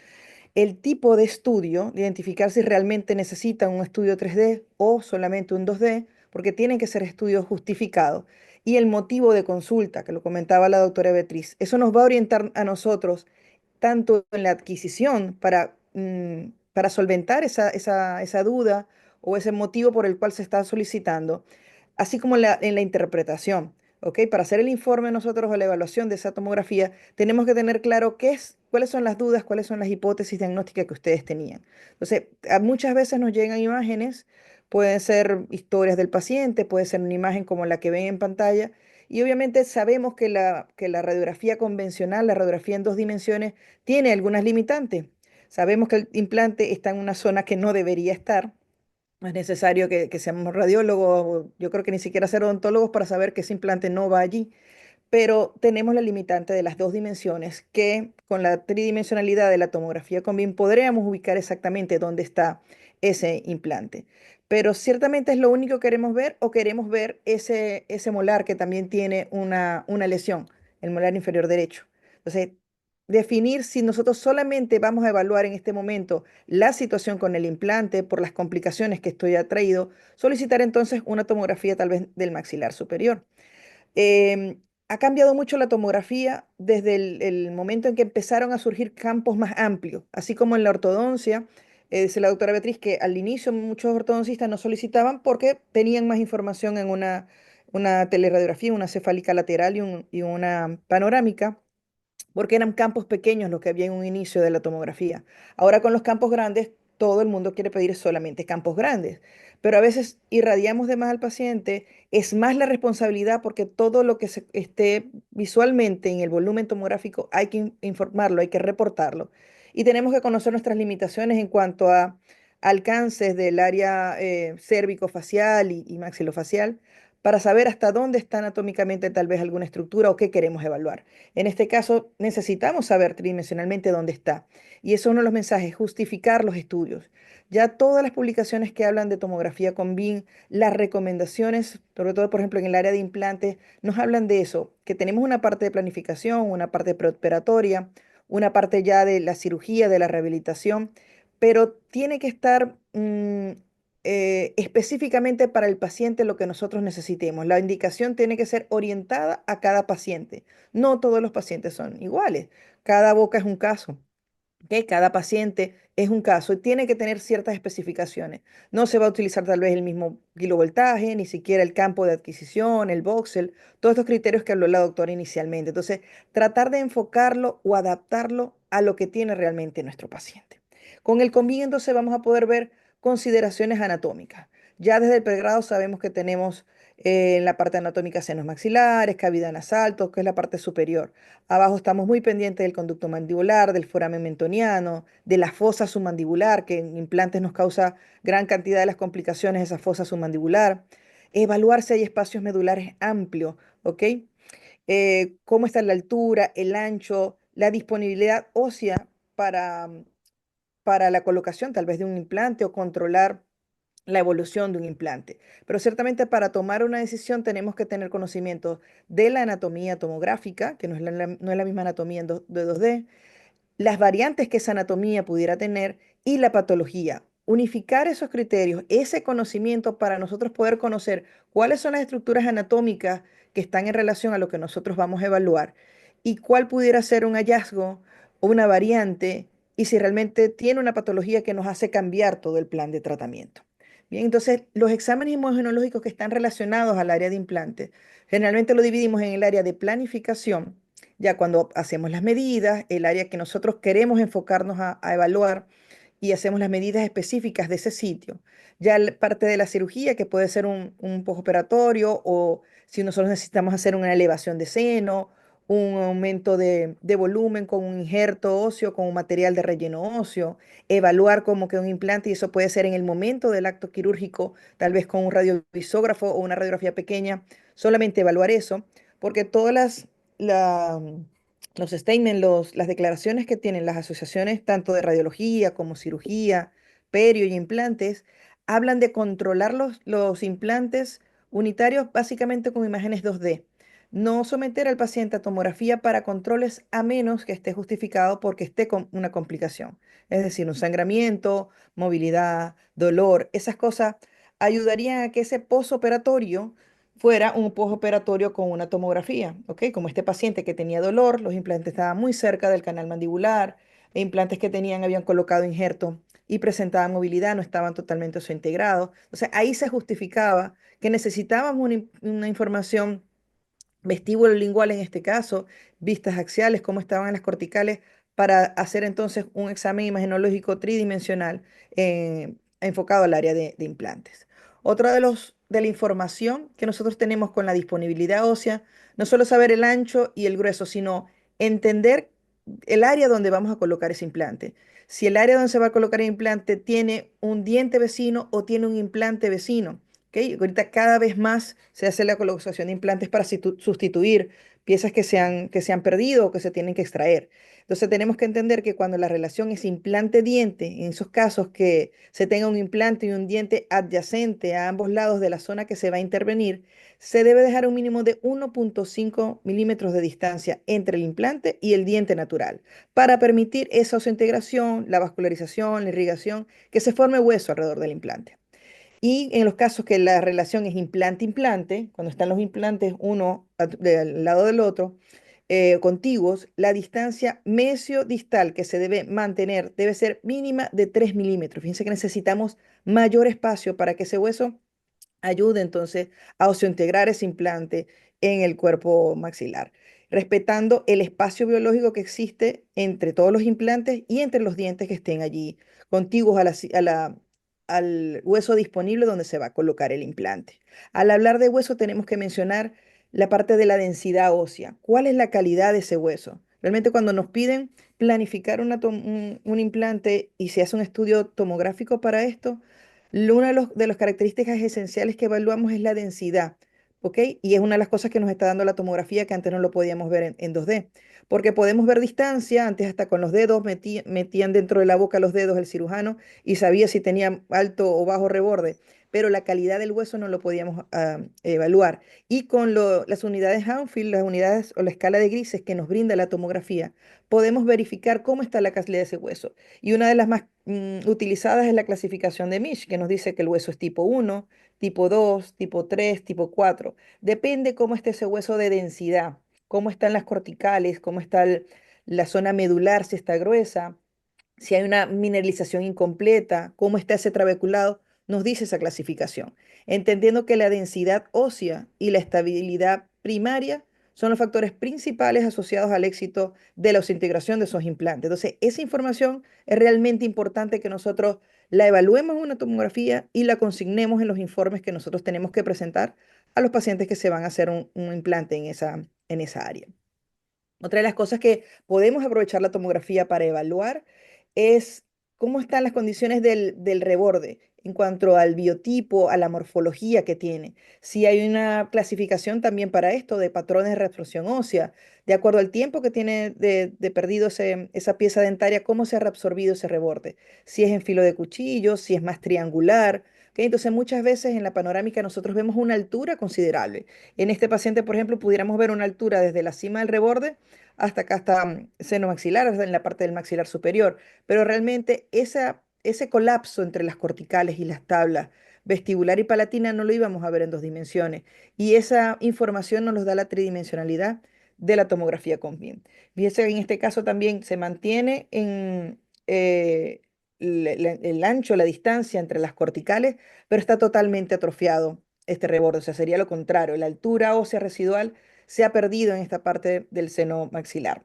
el tipo de estudio, de identificar si realmente necesitan un estudio 3D o solamente un 2D, porque tienen que ser estudios justificados. Y el motivo de consulta, que lo comentaba la doctora Beatriz, eso nos va a orientar a nosotros tanto en la adquisición para solventar esa duda o ese motivo por el cual se está solicitando, así como en la interpretación. ¿Ok? Para hacer el informe nosotros o la evaluación de esa tomografía, tenemos que tener claro cuáles son las dudas, cuáles son las hipótesis diagnósticas que ustedes tenían. Entonces, muchas veces nos llegan imágenes, pueden ser historias del paciente, puede ser una imagen como la que ven en pantalla, y obviamente sabemos que la radiografía convencional, la radiografía en 2 dimensiones, tiene algunas limitantes. Sabemos que el implante está en una zona que no debería estar. No es necesario que seamos radiólogos, o yo creo que ni siquiera ser odontólogos para saber que ese implante no va allí, pero tenemos la limitante de las 2 dimensiones que con la tridimensionalidad de la tomografía con BIM podríamos ubicar exactamente dónde está ese implante. Pero ciertamente es lo único que queremos ver o queremos ver ese molar que también tiene una lesión, el molar inferior derecho. Entonces, definir si nosotros solamente vamos a evaluar en este momento la situación con el implante por las complicaciones que esto ya ha traído, solicitar entonces una tomografía tal vez del maxilar superior. Ha cambiado mucho la tomografía desde el momento en que empezaron a surgir campos más amplios, así como en la ortodoncia. Dice la doctora Beatriz que al inicio muchos ortodoncistas no solicitaban porque tenían más información una teleradiografía, una cefálica lateral y una panorámica, porque eran campos pequeños los que había en un inicio de la tomografía. Ahora con los campos grandes, todo el mundo quiere pedir solamente campos grandes, pero a veces irradiamos de más al paciente, es más la responsabilidad porque todo lo que esté visualmente en el volumen tomográfico hay que informarlo, hay que reportarlo. Y tenemos que conocer nuestras limitaciones en cuanto a alcances del área cérvico-facial y maxilofacial para saber hasta dónde está anatómicamente tal vez alguna estructura o qué queremos evaluar. En este caso, necesitamos saber tridimensionalmente dónde está. Y eso es uno de los mensajes, justificar los estudios. Ya todas las publicaciones que hablan de tomografía con BIM, las recomendaciones, sobre todo, por ejemplo, en el área de implantes, nos hablan de eso, que tenemos una parte de planificación, una parte preoperatoria, una parte ya de la cirugía, de la rehabilitación, pero tiene que estar específicamente para el paciente lo que nosotros necesitemos. La indicación tiene que ser orientada a cada paciente. No todos los pacientes son iguales. Cada boca es un caso. ¿Ok? Cada paciente es un caso y tiene que tener ciertas especificaciones. No se va a utilizar tal vez el mismo kilovoltaje, ni siquiera el campo de adquisición, el voxel, todos estos criterios que habló la doctora inicialmente. Entonces, tratar de enfocarlo o adaptarlo a lo que tiene realmente nuestro paciente. Con el convenio, entonces, vamos a poder ver consideraciones anatómicas. Ya desde el pregrado sabemos que tenemos en la parte anatómica senos maxilares, cavidad nasal, todo que es la parte superior. Abajo estamos muy pendientes del conducto mandibular, del foramen mentoniano, de la fosa submandibular, que en implantes nos causa gran cantidad de las complicaciones de esa fosa submandibular. Evaluar si hay espacios medulares amplios, ¿ok? Cómo está la altura, el ancho, la disponibilidad ósea para, para la colocación tal vez de un implante o controlar la evolución de un implante. Pero ciertamente para tomar una decisión tenemos que tener conocimiento de la anatomía tomográfica, que no es la misma anatomía de 2D, las variantes que esa anatomía pudiera tener y la patología. Unificar esos criterios, ese conocimiento para nosotros poder conocer cuáles son las estructuras anatómicas que están en relación a lo que nosotros vamos a evaluar y cuál pudiera ser un hallazgo o una variante y si realmente tiene una patología que nos hace cambiar todo el plan de tratamiento. Bien, entonces los exámenes imagenológicos que están relacionados al área de implante, generalmente lo dividimos en el área de planificación, ya cuando hacemos las medidas, el área que nosotros queremos enfocarnos a evaluar y hacemos las medidas específicas de ese sitio. Ya parte de la cirugía, que puede ser un postoperatorio o si nosotros necesitamos hacer una elevación de seno, un aumento de volumen con un injerto óseo, con un material de relleno óseo, evaluar como que un implante, y eso puede ser en el momento del acto quirúrgico, tal vez con un radiovisógrafo o una radiografía pequeña, solamente evaluar eso, porque todas la- los statements, las declaraciones que tienen las asociaciones, tanto de radiología como cirugía, perio y implantes, hablan de controlar los implantes unitarios básicamente con imágenes 2D. No someter al paciente a tomografía para controles a menos que esté justificado porque esté con una complicación. Es decir, un sangramiento, movilidad, dolor, esas cosas ayudarían a que ese posoperatorio fuera un postoperatorio con una tomografía, ¿ok? Como este paciente que tenía dolor, los implantes estaban muy cerca del canal mandibular, e implantes que tenían habían colocado injerto y presentaban movilidad, no estaban totalmente integrados. O sea, ahí se justificaba que necesitábamos una información vestíbulo lingual en este caso, vistas axiales, cómo estaban las corticales, para hacer entonces un examen imagenológico tridimensional enfocado al área de implantes. Otra de la información que nosotros tenemos con la disponibilidad ósea, no solo saber el ancho y el grueso, sino entender el área donde vamos a colocar ese implante. Si el área donde se va a colocar el implante tiene un diente vecino o tiene un implante vecino. ¿Ok? Ahorita cada vez más se hace la colocación de implantes para sustituir piezas que se han perdido o que se tienen que extraer. Entonces tenemos que entender que cuando la relación es implante-diente, en esos casos que se tenga un implante y un diente adyacente a ambos lados de la zona que se va a intervenir, se debe dejar un mínimo de 1,5 milímetros de distancia entre el implante y el diente natural para permitir esa oseointegración, la vascularización, la irrigación, que se forme hueso alrededor del implante. Y en los casos que la relación es implante-implante, cuando están los implantes uno al lado del otro, contiguos, la distancia mesio-distal que se debe mantener debe ser mínima de 3 milímetros. Fíjense que necesitamos mayor espacio para que ese hueso ayude entonces a osseointegrar ese implante en el cuerpo maxilar, respetando el espacio biológico que existe entre todos los implantes y entre los dientes que estén allí contiguos al hueso disponible donde se va a colocar el implante. Al hablar de hueso tenemos que mencionar la parte de la densidad ósea. ¿Cuál es la calidad de ese hueso? Realmente cuando nos piden planificar un implante y se hace un estudio tomográfico para esto, una de las características esenciales que evaluamos es la densidad, ¿ok? Y es una de las cosas que nos está dando la tomografía que antes no lo podíamos ver en 2D, porque podemos ver distancia, antes hasta con los dedos metían dentro de la boca los dedos el cirujano y sabía si tenía alto o bajo reborde, pero la calidad del hueso no lo podíamos evaluar. Y con las unidades Hanfield, las unidades o la escala de grises que nos brinda la tomografía, podemos verificar cómo está la calidad de ese hueso. Y una de las más utilizadas es la clasificación de Misch, que nos dice que el hueso es tipo 1, tipo 2, tipo 3, tipo 4. Depende cómo esté ese hueso de densidad, cómo están las corticales, cómo está la zona medular, si está gruesa, si hay una mineralización incompleta, cómo está ese trabeculado, nos dice esa clasificación. Entendiendo que la densidad ósea y la estabilidad primaria son los factores principales asociados al éxito de la osintegración de esos implantes. Entonces, esa información es realmente importante que nosotros la evaluemos en una tomografía y la consignemos en los informes que nosotros tenemos que presentar a los pacientes que se van a hacer un implante en esa área. Otra de las cosas que podemos aprovechar la tomografía para evaluar es cómo están las condiciones del reborde en cuanto al biotipo, a la morfología que tiene. Si hay una clasificación también para esto de patrones de reabsorción ósea, de acuerdo al tiempo que tiene de perdido esa pieza dentaria, cómo se ha reabsorbido ese reborde. Si es en filo de cuchillo, si es más triangular. ¿Ok? Entonces, muchas veces en la panorámica nosotros vemos una altura considerable. En este paciente, por ejemplo, pudiéramos ver una altura desde la cima del reborde hasta acá, hasta seno maxilar, hasta en la parte del maxilar superior. Pero realmente ese colapso entre las corticales y las tablas vestibular y palatina no lo íbamos a ver en 2 dimensiones. Y esa información nos da la tridimensionalidad de la tomografía con BIM. Fíjense que en este caso también se mantiene en el ancho, la distancia entre las corticales, pero está totalmente atrofiado este reborde. O sea, sería lo contrario. La altura ósea residual se ha perdido en esta parte del seno maxilar.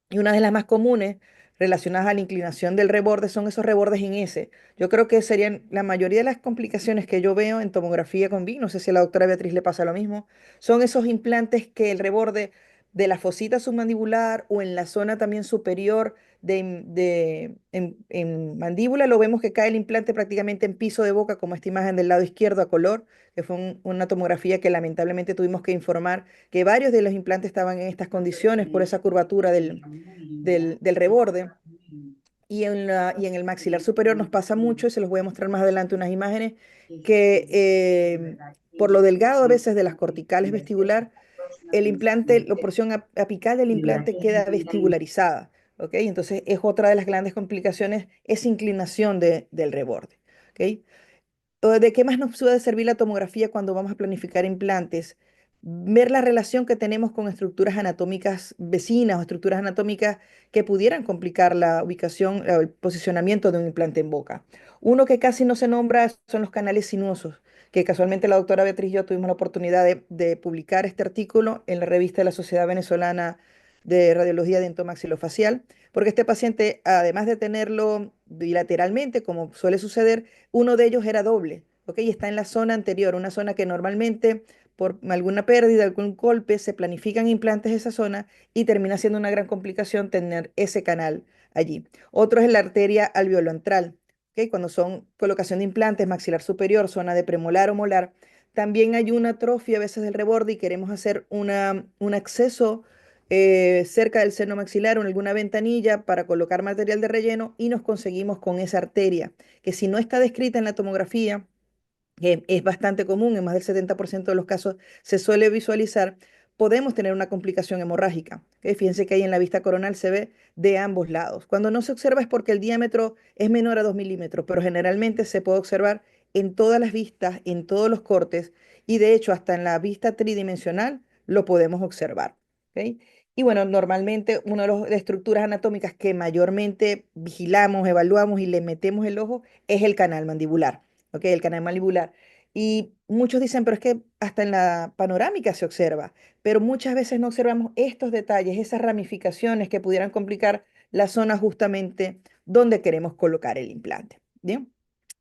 Y una de las más comunes relacionadas a la inclinación del reborde son esos rebordes en S. Yo creo que serían la mayoría de las complicaciones que yo veo en tomografía con BIM, no sé si a la doctora Beatriz le pasa lo mismo, son esos implantes que el reborde de la fosita submandibular o en la zona también superior en mandíbula lo vemos que cae el implante prácticamente en piso de boca, como esta imagen del lado izquierdo a color, que fue una tomografía que lamentablemente tuvimos que informar que varios de los implantes estaban en estas condiciones por esa curvatura del reborde. Y en el maxilar superior nos pasa mucho, y se los voy a mostrar más adelante unas imágenes, que por lo delgado a veces de las corticales vestibular, el implante, la porción apical del implante queda vestibularizada. ¿Ok? Entonces es otra de las grandes complicaciones, esa inclinación del reborde. ¿Ok? ¿De qué más nos puede servir la tomografía cuando vamos a planificar implantes? Ver la relación que tenemos con estructuras anatómicas vecinas o estructuras anatómicas que pudieran complicar la ubicación o el posicionamiento de un implante en boca. Uno que casi no se nombra son los canales sinuosos, que casualmente la doctora Beatriz y yo tuvimos la oportunidad de publicar este artículo en la revista de la Sociedad Venezolana de Radiología Dentomaxilofacial, porque este paciente, además de tenerlo bilateralmente, como suele suceder, uno de ellos era doble, ¿ok? Y está en la zona anterior, una zona que normalmente por alguna pérdida, algún golpe, se planifican implantes de esa zona y termina siendo una gran complicación tener ese canal allí. Otro es la arteria alveolo-antral, ¿ok? Cuando son colocación de implantes maxilar superior, zona de premolar o molar, también hay una atrofia a veces del reborde y queremos hacer un acceso cerca del seno maxilar o en alguna ventanilla para colocar material de relleno y nos conseguimos con esa arteria, que si no está descrita en la tomografía, que es bastante común, en más del 70% de los casos se suele visualizar, podemos tener una complicación hemorrágica. ¿Ok? Fíjense que ahí en la vista coronal se ve de ambos lados. Cuando no se observa es porque el diámetro es menor a 2 milímetros, pero generalmente se puede observar en todas las vistas, en todos los cortes, y de hecho hasta en la vista tridimensional lo podemos observar. ¿Ok? Y bueno, normalmente una de las estructuras anatómicas que mayormente vigilamos, evaluamos y le metemos el ojo es el canal mandibular. ¿Ok? El canal mandibular. Y muchos dicen, pero es que hasta en la panorámica se observa, pero muchas veces no observamos estos detalles, esas ramificaciones que pudieran complicar la zona justamente donde queremos colocar el implante. Bien.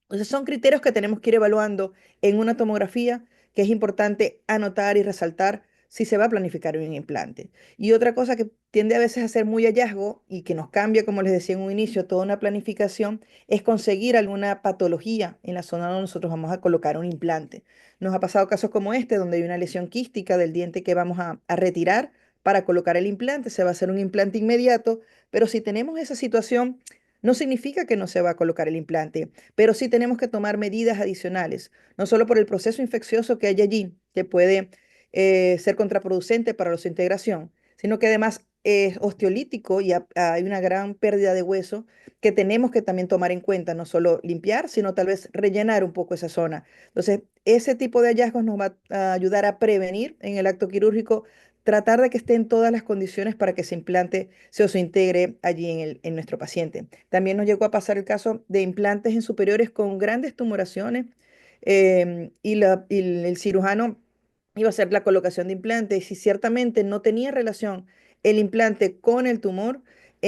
Entonces son criterios que tenemos que ir evaluando en una tomografía, que es importante anotar y resaltar si se va a planificar un implante. Y otra cosa que tiende a veces a ser muy hallazgo y que nos cambia, como les decía en un inicio, toda una planificación, es conseguir alguna patología en la zona donde nosotros vamos a colocar un implante. Nos ha pasado casos como este, donde hay una lesión quística del diente que vamos a retirar para colocar el implante. Se va a hacer un implante inmediato, pero si tenemos esa situación, no significa que no se va a colocar el implante, pero sí tenemos que tomar medidas adicionales, no solo por el proceso infeccioso que hay allí, que puede ser contraproducente para su integración, sino que además es osteolítico y hay una gran pérdida de hueso que tenemos que también tomar en cuenta, no solo limpiar, sino tal vez rellenar un poco esa zona. Entonces, ese tipo de hallazgos nos va a ayudar a prevenir en el acto quirúrgico, tratar de que estén todas las condiciones para que se implante se integre allí en nuestro paciente. También nos llegó a pasar el caso de implantes en superiores con grandes tumoraciones, el cirujano iba a hacer la colocación de implantes y si ciertamente no tenía relación el implante con el tumor,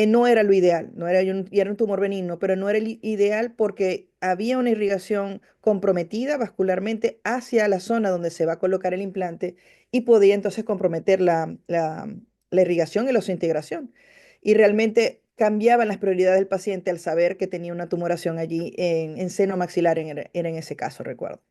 no era lo ideal, no era, y era un tumor benigno, pero no era el ideal porque había una irrigación comprometida vascularmente hacia la zona donde se va a colocar el implante y podía entonces comprometer la irrigación y la integración. Y realmente cambiaban las prioridades del paciente al saber que tenía una tumoración allí en seno maxilar, era en ese caso, recuerdo.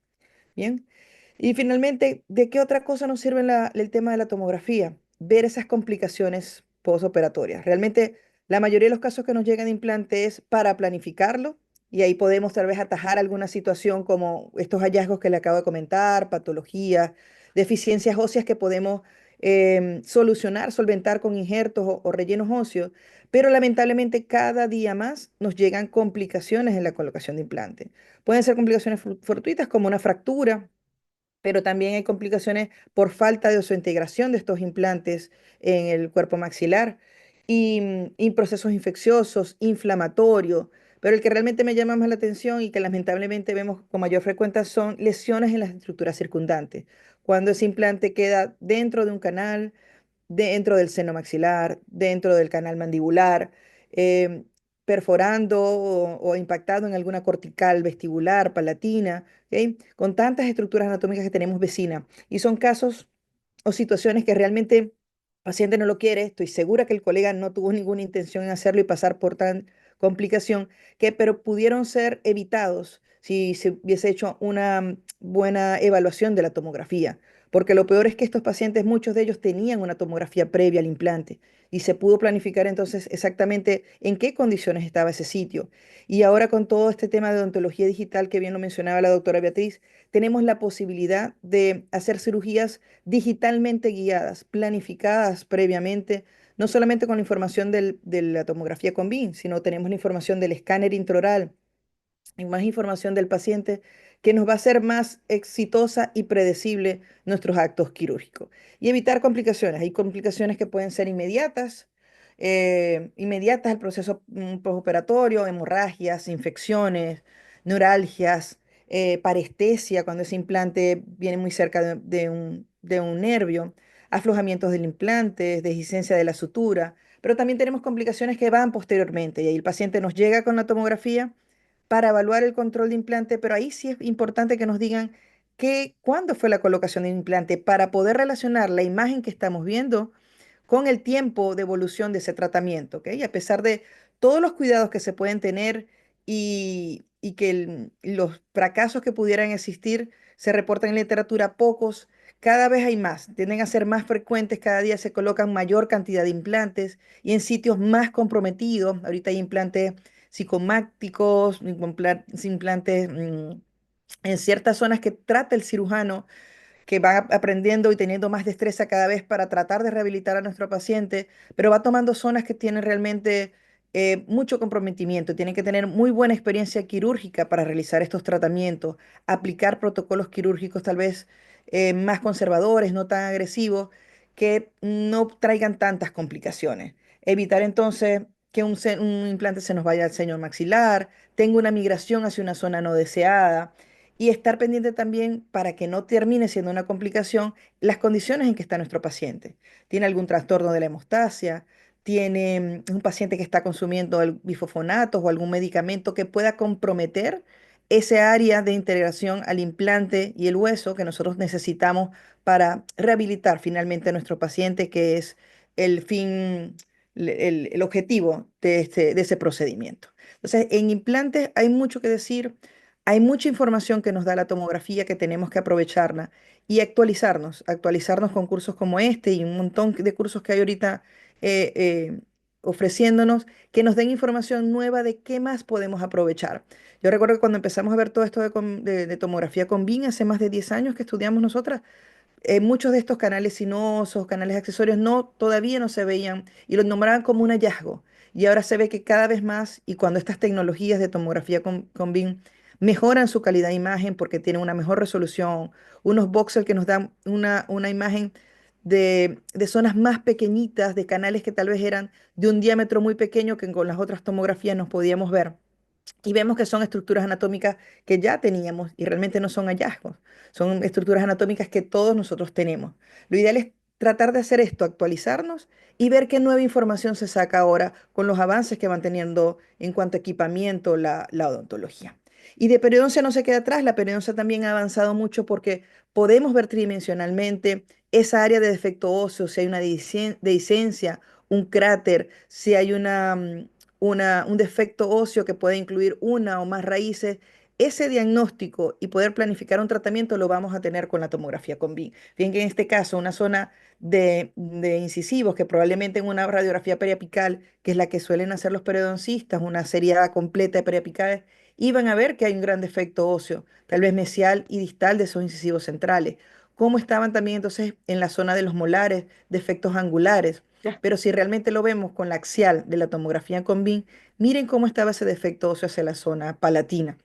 Bien. Y finalmente, ¿de qué otra cosa nos sirve el tema de la tomografía? Ver esas complicaciones postoperatorias. Realmente, la mayoría de los casos que nos llegan de implante es para planificarlo y ahí podemos tal vez atajar alguna situación como estos hallazgos que le acabo de comentar, patologías, deficiencias óseas que podemos solucionar, solventar con injertos o rellenos óseos, pero lamentablemente cada día más nos llegan complicaciones en la colocación de implante. Pueden ser complicaciones fortuitas como una fractura, pero también hay complicaciones por falta de integración de estos implantes en el cuerpo maxilar y procesos infecciosos, inflamatorios. Pero el que realmente me llama más la atención y que lamentablemente vemos con mayor frecuencia son lesiones en las estructuras circundantes. Cuando ese implante queda dentro de un canal, dentro del seno maxilar, dentro del canal mandibular, em, perforando o impactado en alguna cortical vestibular, palatina, ¿ok? Con tantas estructuras anatómicas que tenemos vecina. Y son casos o situaciones que realmente el paciente no lo quiere. Estoy segura que el colega no tuvo ninguna intención en hacerlo y pasar por tan complicación, pero pudieron ser evitados si se hubiese hecho una buena evaluación de la tomografía. Porque lo peor es que estos pacientes, muchos de ellos tenían una tomografía previa al implante y se pudo planificar entonces exactamente en qué condiciones estaba ese sitio. Y ahora con todo este tema de odontología digital que bien lo mencionaba la doctora Beatriz, tenemos la posibilidad de hacer cirugías digitalmente guiadas, planificadas previamente, no solamente con la información de la tomografía con BIM, sino tenemos la información del escáner intraoral y más información del paciente que nos va a hacer más exitosa y predecible nuestros actos quirúrgicos y evitar complicaciones. Hay complicaciones que pueden ser inmediatas, inmediatas al proceso postoperatorio, hemorragias, infecciones, neuralgias, parestesia cuando ese implante viene muy cerca de un nervio, aflojamientos del implante, dehiscencia de la sutura, pero también tenemos complicaciones que van posteriormente y ahí el paciente nos llega con la tomografía para evaluar el control de implante, pero ahí sí es importante que nos digan cuándo fue la colocación de implante para poder relacionar la imagen que estamos viendo con el tiempo de evolución de ese tratamiento, ¿ok? Y a pesar de todos los cuidados que se pueden tener y que los fracasos que pudieran existir se reportan en literatura, pocos, cada vez hay más, tienden a ser más frecuentes, cada día se colocan mayor cantidad de implantes y en sitios más comprometidos. Ahorita hay implantes psicomácticos, implantes en ciertas zonas que trata el cirujano que va aprendiendo y teniendo más destreza cada vez para tratar de rehabilitar a nuestro paciente, pero va tomando zonas que tienen realmente mucho comprometimiento, tienen que tener muy buena experiencia quirúrgica para realizar estos tratamientos, aplicar protocolos quirúrgicos tal vez más conservadores, no tan agresivos, que no traigan tantas complicaciones. Evitar entonces que un implante se nos vaya al seno maxilar, tenga una migración hacia una zona no deseada y estar pendiente también para que no termine siendo una complicación las condiciones en que está nuestro paciente. ¿Tiene algún trastorno de la hemostasia? ¿Tiene un paciente que está consumiendo bifosfonatos o algún medicamento que pueda comprometer ese área de integración al implante y el hueso que nosotros necesitamos para rehabilitar finalmente a nuestro paciente, que es el fin, el objetivo de ese procedimiento? Entonces, en implantes hay mucho que decir. Hay mucha información que nos da la tomografía que tenemos que aprovecharla y actualizarnos con cursos como este y un montón de cursos que hay ahorita eh, eh, ofreciéndonos que nos den información nueva de qué más podemos aprovechar. Yo recuerdo que cuando empezamos a ver todo esto de tomografía con BIM hace más de 10 años que estudiamos nosotras, muchos de estos canales sinuosos, canales accesorios, todavía no se veían y los nombraban como un hallazgo. Y ahora se ve que cada vez más, y cuando estas tecnologías de tomografía con BIM mejoran su calidad de imagen porque tienen una mejor resolución, unos voxels que nos dan una imagen de zonas más pequeñitas, de canales que tal vez eran de un diámetro muy pequeño que con las otras tomografías nos podíamos ver. Y vemos que son estructuras anatómicas que ya teníamos y realmente no son hallazgos, son estructuras anatómicas que todos nosotros tenemos. Lo ideal es tratar de hacer esto, actualizarnos y ver qué nueva información se saca ahora con los avances que van teniendo en cuanto a equipamiento la odontología. Y de periodoncia no se queda atrás, la periodoncia también ha avanzado mucho porque podemos ver tridimensionalmente esa área de defecto óseo, si hay una dehiscencia, un cráter, si hay un defecto óseo que puede incluir una o más raíces. Ese diagnóstico y poder planificar un tratamiento lo vamos a tener con la tomografía con BIM. Bien que en este caso una zona de incisivos que probablemente en una radiografía periapical, que es la que suelen hacer los periodoncistas, una seriada completa de periapicales, iban a ver que hay un gran defecto óseo, tal vez mesial y distal de esos incisivos centrales. Cómo estaban también entonces en la zona de los molares, defectos angulares. Pero si realmente lo vemos con la axial de la tomografía con BIM, miren cómo estaba ese defecto óseo hacia la zona palatina,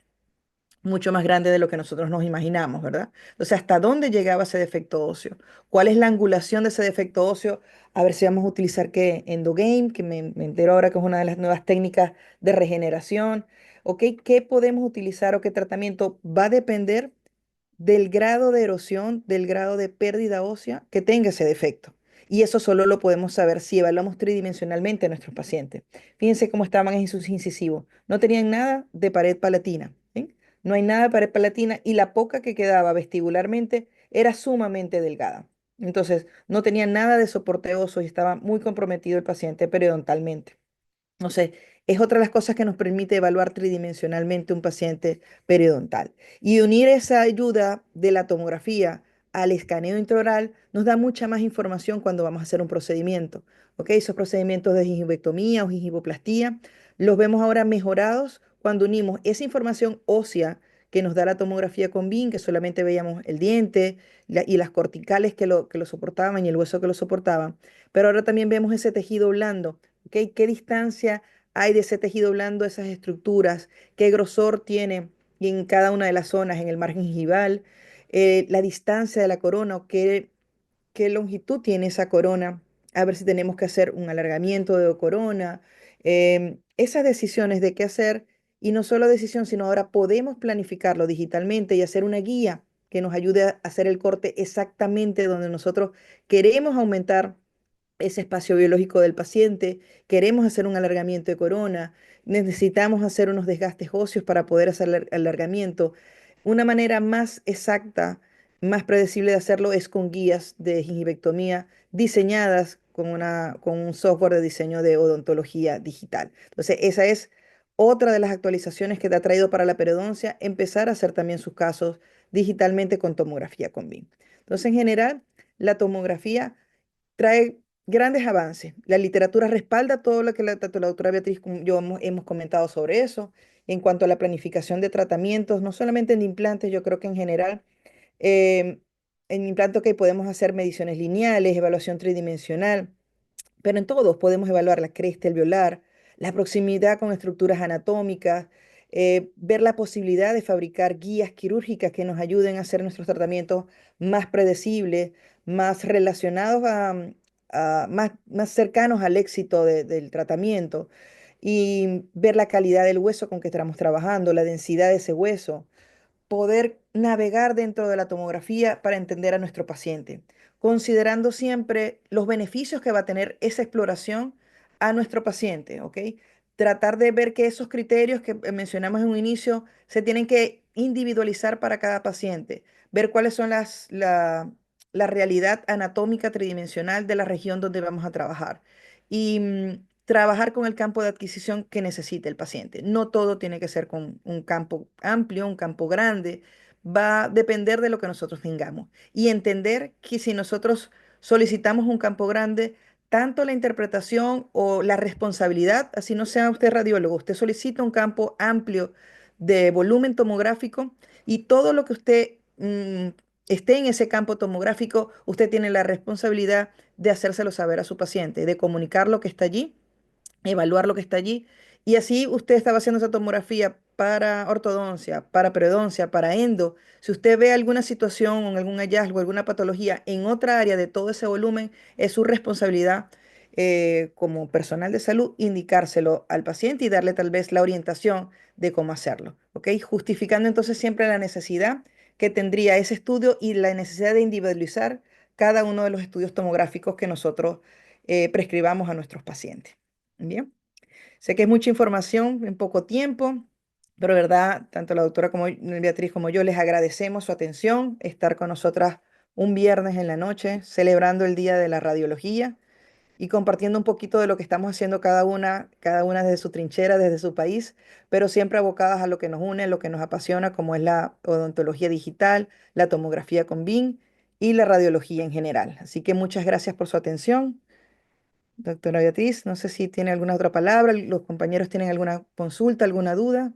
mucho más grande de lo que nosotros nos imaginamos, ¿verdad? Entonces, ¿hasta dónde llegaba ese defecto óseo? ¿Cuál es la angulación de ese defecto óseo? A ver si vamos a utilizar qué endogame, que me entero ahora que es una de las nuevas técnicas de regeneración. ¿Ok? ¿Qué podemos utilizar o qué tratamiento? Va a depender del grado de erosión, del grado de pérdida ósea que tenga ese defecto. Y eso solo lo podemos saber si evaluamos tridimensionalmente a nuestros pacientes. Fíjense cómo estaban en sus incisivos. No tenían nada de pared palatina. ¿Sí? No hay nada de pared palatina y la poca que quedaba vestibularmente era sumamente delgada. Entonces, no tenía nada de soporte óseo y estaba muy comprometido el paciente periodontalmente. No sé, es otra de las cosas que nos permite evaluar tridimensionalmente un paciente periodontal. Y unir esa ayuda de la tomografía al escaneo intraoral nos da mucha más información cuando vamos a hacer un procedimiento. ¿Ok? Esos procedimientos de gingivectomía o gingivoplastía los vemos ahora mejorados cuando unimos esa información ósea que nos da la tomografía con BIM, que solamente veíamos el diente y las corticales que lo soportaban y el hueso que lo soportaban. Pero ahora también vemos ese tejido blando. ¿Ok? ¿Qué distancia hay de ese tejido blando, esas estructuras? ¿Qué grosor tiene en cada una de las zonas, en el margen gingival? La distancia de la corona, o qué longitud tiene esa corona, a ver si tenemos que hacer un alargamiento de corona. Esas decisiones de qué hacer, y no solo decisión, sino ahora podemos planificarlo digitalmente y hacer una guía que nos ayude a hacer el corte exactamente donde nosotros queremos aumentar ese espacio biológico del paciente, queremos hacer un alargamiento de corona, necesitamos hacer unos desgastes óseos para poder hacer el alargamiento. Una manera más exacta, más predecible de hacerlo es con guías de gingivectomía diseñadas con un software de diseño de odontología digital. Entonces, esa es otra de las actualizaciones que te ha traído para la periodoncia, empezar a hacer también sus casos digitalmente con tomografía con BIM. Entonces, en general, la tomografía trae grandes avances. La literatura respalda todo lo que tanto la doctora Beatriz como yo hemos comentado sobre eso. En cuanto a la planificación de tratamientos, no solamente en implantes, yo creo que en general, eh, en implantes que podemos hacer mediciones lineales, evaluación tridimensional, pero en todos podemos evaluar la cresta alveolar, la proximidad con estructuras anatómicas, ver la posibilidad de fabricar guías quirúrgicas que nos ayuden a hacer nuestros tratamientos más predecibles, más relacionados más cercanos al éxito del tratamiento y ver la calidad del hueso con que estamos trabajando, la densidad de ese hueso. poder navegar dentro de la tomografía para entender a nuestro paciente, considerando siempre los beneficios que va a tener esa exploración a nuestro paciente, ¿ok? Tratar de ver que esos criterios que mencionamos en un inicio se tienen que individualizar para cada paciente, ver cuáles son la realidad anatómica tridimensional de la región donde vamos a trabajar y trabajar con el campo de adquisición que necesite el paciente. No todo tiene que ser con un campo amplio, un campo grande. Va a depender de lo que nosotros tengamos. Y entender que si nosotros solicitamos un campo grande, tanto la interpretación o la responsabilidad, así no sea usted radiólogo, usted solicita un campo amplio de volumen tomográfico y todo lo que usted esté en ese campo tomográfico, usted tiene la responsabilidad de hacérselo saber a su paciente, de comunicar lo que está allí, evaluar lo que está allí. Y así usted estaba haciendo esa tomografía para ortodoncia, para periodoncia, para endo. Si usted ve alguna situación o algún hallazgo, alguna patología en otra área de todo ese volumen, es su responsabilidad como personal de salud indicárselo al paciente y darle tal vez la orientación de cómo hacerlo. ¿Ok? Justificando entonces siempre la necesidad que tendría ese estudio y la necesidad de individualizar cada uno de los estudios tomográficos que nosotros prescribamos a nuestros pacientes. Bien, sé que es mucha información en poco tiempo, pero verdad, tanto la doctora como Beatriz como yo les agradecemos su atención, estar con nosotras un viernes en la noche, celebrando el Día de la Radiología y compartiendo un poquito de lo que estamos haciendo cada una desde su trinchera, desde su país, pero siempre abocadas a lo que nos une, lo que nos apasiona, como es la odontología digital, la tomografía con BIM y la radiología en general. Así que muchas gracias por su atención. Doctora Beatriz, no sé si tiene alguna otra palabra, los compañeros tienen alguna consulta, alguna duda.